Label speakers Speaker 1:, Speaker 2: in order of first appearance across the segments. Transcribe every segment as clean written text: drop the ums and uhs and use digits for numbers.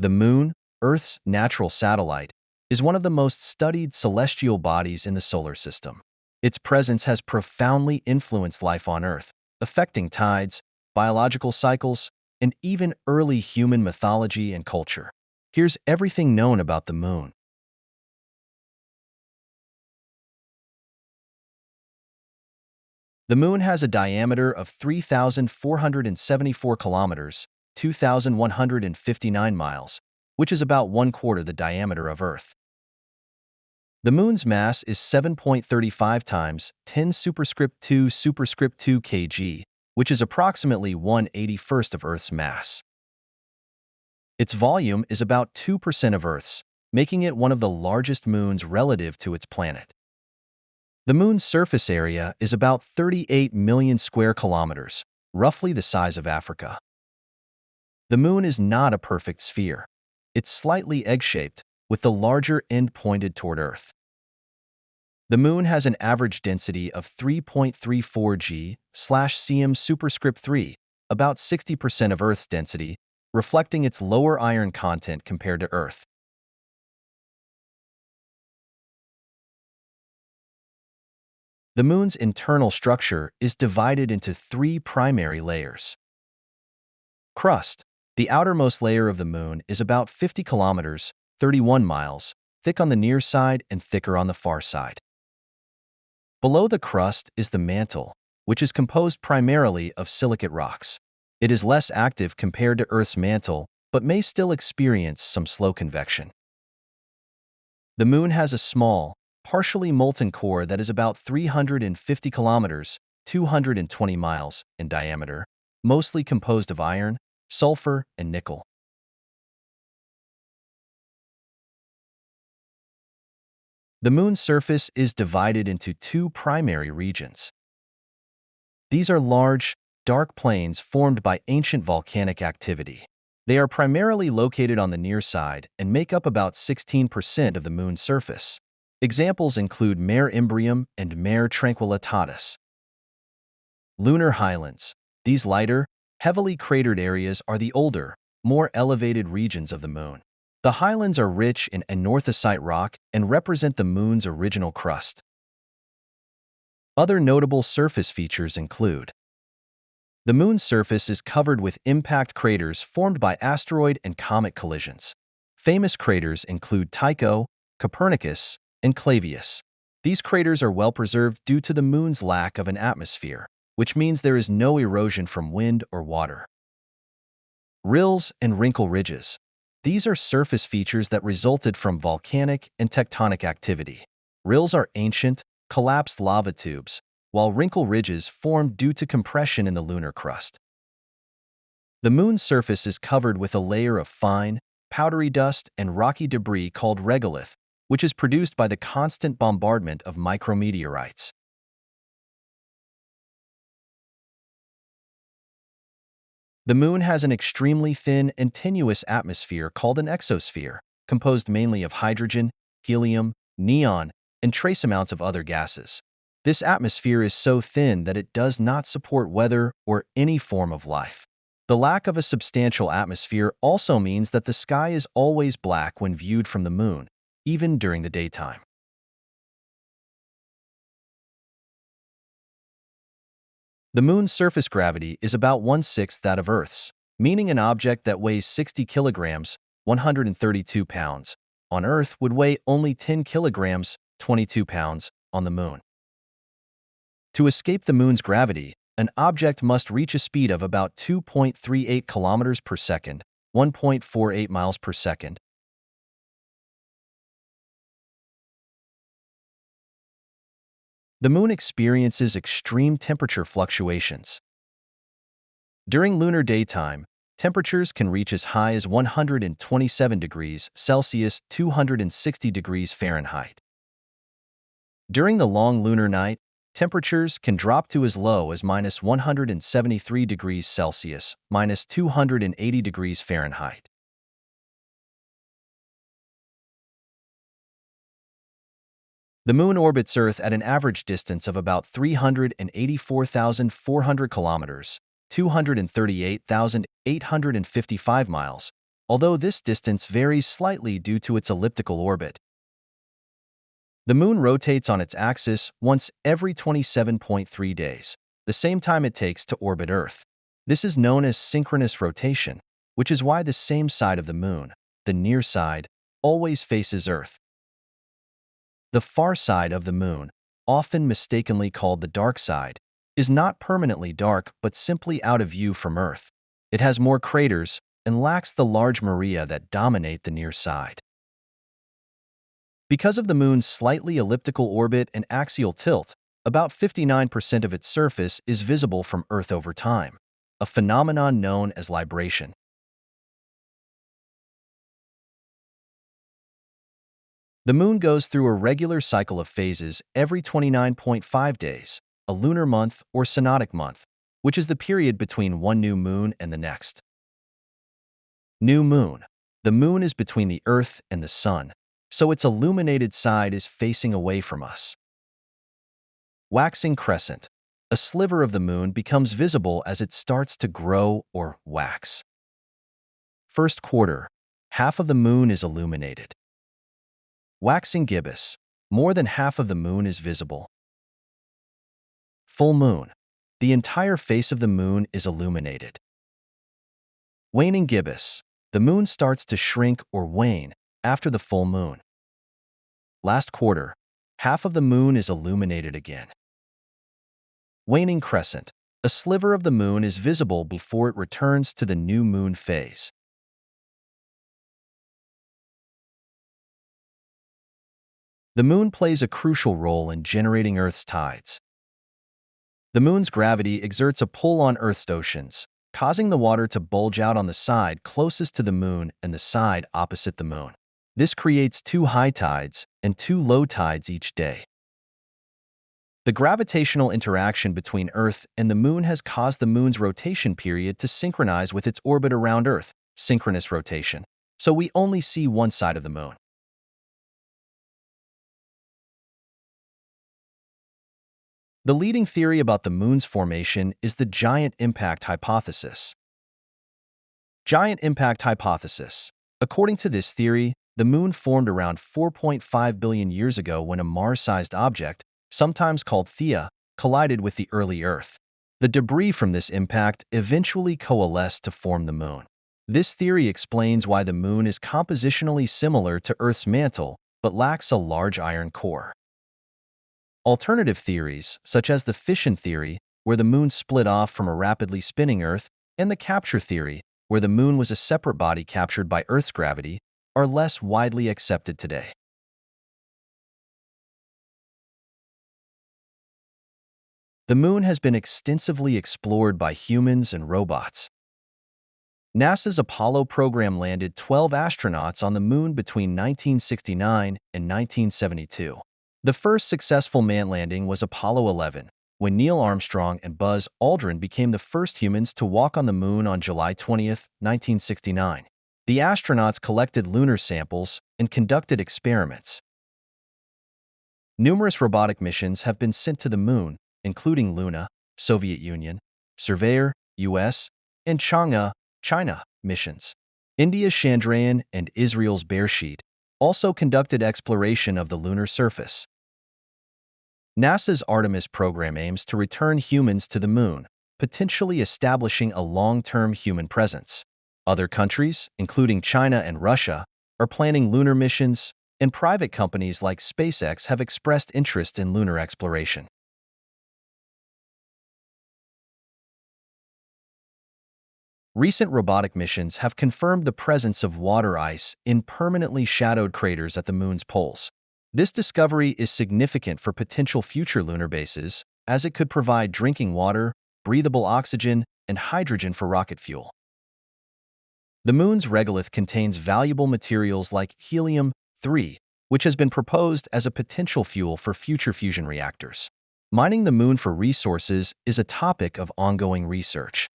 Speaker 1: The Moon, Earth's natural satellite, is one of the most studied celestial bodies in the solar system. Its presence has profoundly influenced life on Earth, affecting tides, biological cycles, and even early human mythology and culture. Here's everything known about the Moon. The Moon has a diameter of 3,474 kilometers, 2,159 miles, which is about one-quarter the diameter of Earth. The Moon's mass is 7.35 times 10 superscript 2 superscript 2 kg, which is approximately 1/81st of Earth's mass. Its volume is about 2% of Earth's, making it one of the largest moons relative to its planet. The Moon's surface area is about 38 million square kilometers, roughly the size of Africa. The Moon is not a perfect sphere. It's slightly egg-shaped, with the larger end pointed toward Earth. The Moon has an average density of 3.34 g/cm superscript 3, about 60% of Earth's density, reflecting its lower iron content compared to Earth. The Moon's internal structure is divided into three primary layers. Crust. The outermost layer of the Moon is about 50 kilometers, 31 miles, thick on the near side and thicker on the far side. Below the crust is the mantle, which is composed primarily of silicate rocks. It is less active compared to Earth's mantle, but may still experience some slow convection. The Moon has a small, partially molten core that is about 350 kilometers, 220 miles, in diameter, mostly composed of iron, sulfur, and nickel. The Moon's surface is divided into two primary regions. These are large, dark plains formed by ancient volcanic activity. They are primarily located on the near side and make up about 16% of the Moon's surface. Examples include Mare Imbrium and Mare Tranquillitatis. Lunar highlands. These lighter, heavily cratered areas are the older, more elevated regions of the Moon. The highlands are rich in anorthosite rock and represent the Moon's original crust. Other notable surface features include: the Moon's surface is covered with impact craters formed by asteroid and comet collisions. Famous craters include Tycho, Copernicus, and Clavius. These craters are well preserved due to the Moon's lack of an atmosphere, which means there is no erosion from wind or water. Rills and wrinkle ridges. These are surface features that resulted from volcanic and tectonic activity. Rills are ancient, collapsed lava tubes, while wrinkle ridges formed due to compression in the lunar crust. The Moon's surface is covered with a layer of fine, powdery dust and rocky debris called regolith, which is produced by the constant bombardment of micrometeorites. The Moon has an extremely thin and tenuous atmosphere called an exosphere, composed mainly of hydrogen, helium, neon, and trace amounts of other gases. This atmosphere is so thin that it does not support weather or any form of life. The lack of a substantial atmosphere also means that the sky is always black when viewed from the Moon, even during the daytime. The Moon's surface gravity is about 1/6 that of Earth's, meaning an object that weighs 60 kilograms, 132 pounds, on Earth would weigh only 10 kilograms, 22 pounds, on the Moon. To escape the Moon's gravity, an object must reach a speed of about 2.38 kilometers per second, 1.48 miles per second. The Moon experiences extreme temperature fluctuations. During lunar daytime, temperatures can reach as high as 127 degrees Celsius, 260 degrees Fahrenheit. During the long lunar night, temperatures can drop to as low as -173 degrees Celsius, -280 degrees Fahrenheit. The Moon orbits Earth at an average distance of about 384,400 kilometers, 238,855 miles, although this distance varies slightly due to its elliptical orbit. The Moon rotates on its axis once every 27.3 days, the same time it takes to orbit Earth. This is known as synchronous rotation, which is why the same side of the Moon, the near side, always faces Earth. The far side of the Moon, often mistakenly called the dark side, is not permanently dark but simply out of view from Earth. It has more craters and lacks the large maria that dominate the near side. Because of the Moon's slightly elliptical orbit and axial tilt, about 59% of its surface is visible from Earth over time, a phenomenon known as libration. The Moon goes through a regular cycle of phases every 29.5 days, a lunar month or synodic month, which is the period between one new moon and the next. New moon. The Moon is between the Earth and the Sun, so its illuminated side is facing away from us. Waxing crescent. A sliver of the Moon becomes visible as it starts to grow or wax. First quarter. Half of the Moon is illuminated. Waxing gibbous. More than half of the Moon is visible. Full moon. The entire face of the Moon is illuminated. Waning gibbous. The Moon starts to shrink or wane after the full moon. Last quarter. Half of the Moon is illuminated again. Waning crescent. A sliver of the Moon is visible before it returns to the new moon phase. The Moon plays a crucial role in generating Earth's tides. The Moon's gravity exerts a pull on Earth's oceans, causing the water to bulge out on the side closest to the Moon and the side opposite the Moon. This creates 2 high tides and 2 low tides each day. The gravitational interaction between Earth and the Moon has caused the Moon's rotation period to synchronize with its orbit around Earth, synchronous rotation, so we only see one side of the Moon. The leading theory about the Moon's formation is the giant impact hypothesis. Giant impact hypothesis. According to this theory, the Moon formed around 4.5 billion years ago when a Mars-sized object, sometimes called Theia, collided with the early Earth. The debris from this impact eventually coalesced to form the Moon. This theory explains why the Moon is compositionally similar to Earth's mantle but lacks a large iron core. Alternative theories, such as the fission theory, where the Moon split off from a rapidly spinning Earth, and the capture theory, where the Moon was a separate body captured by Earth's gravity, are less widely accepted today. The Moon has been extensively explored by humans and robots. NASA's Apollo program landed 12 astronauts on the Moon between 1969 and 1972. The first successful man landing was Apollo 11, when Neil Armstrong and Buzz Aldrin became the first humans to walk on the Moon on July 20, 1969. The astronauts collected lunar samples and conducted experiments. Numerous robotic missions have been sent to the Moon, including Luna, Soviet Union, Surveyor, US, and Chang'e, China, missions. India's Chandrayaan and Israel's Beresheet also conducted exploration of the lunar surface. NASA's Artemis program aims to return humans to the Moon, potentially establishing a long-term human presence. Other countries, including China and Russia, are planning lunar missions, and private companies like SpaceX have expressed interest in lunar exploration. Recent robotic missions have confirmed the presence of water ice in permanently shadowed craters at the Moon's poles. This discovery is significant for potential future lunar bases, as it could provide drinking water, breathable oxygen, and hydrogen for rocket fuel. The Moon's regolith contains valuable materials like helium-3, which has been proposed as a potential fuel for future fusion reactors. Mining the Moon for resources is a topic of ongoing research.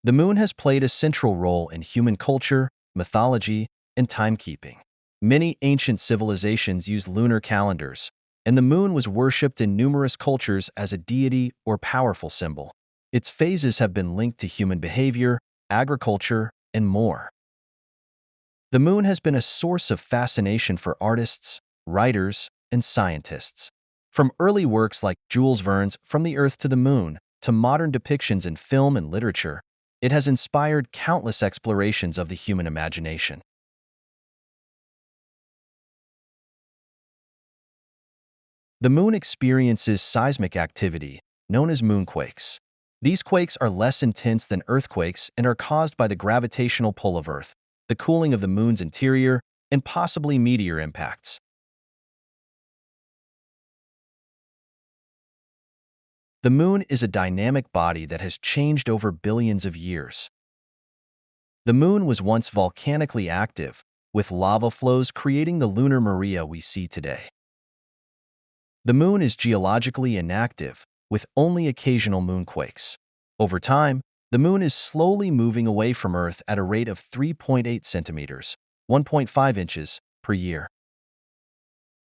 Speaker 1: The Moon has played a central role in human culture, mythology, and timekeeping. Many ancient civilizations used lunar calendars, and the Moon was worshipped in numerous cultures as a deity or powerful symbol. Its phases have been linked to human behavior, agriculture, and more. The moon has been a source of fascination for artists, writers, and scientists. From early works like Jules Verne's From the Earth to the Moon to modern depictions in film and literature, it has inspired countless explorations of the human imagination. The moon experiences seismic activity, known as moonquakes. These quakes are less intense than earthquakes and are caused by the gravitational pull of Earth, the cooling of the moon's interior, and possibly meteor impacts. The moon is a dynamic body that has changed over billions of years. The moon was once volcanically active, with lava flows creating the lunar Maria we see today. The moon is geologically inactive, with only occasional moonquakes. Over time, the moon is slowly moving away from Earth at a rate of 3.8 centimeters, 1.5 inches, per year.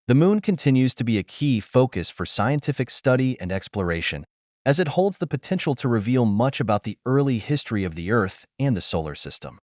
Speaker 1: The moon continues to be a key focus for scientific study and exploration, as it holds the potential to reveal much about the early history of the Earth and the solar system.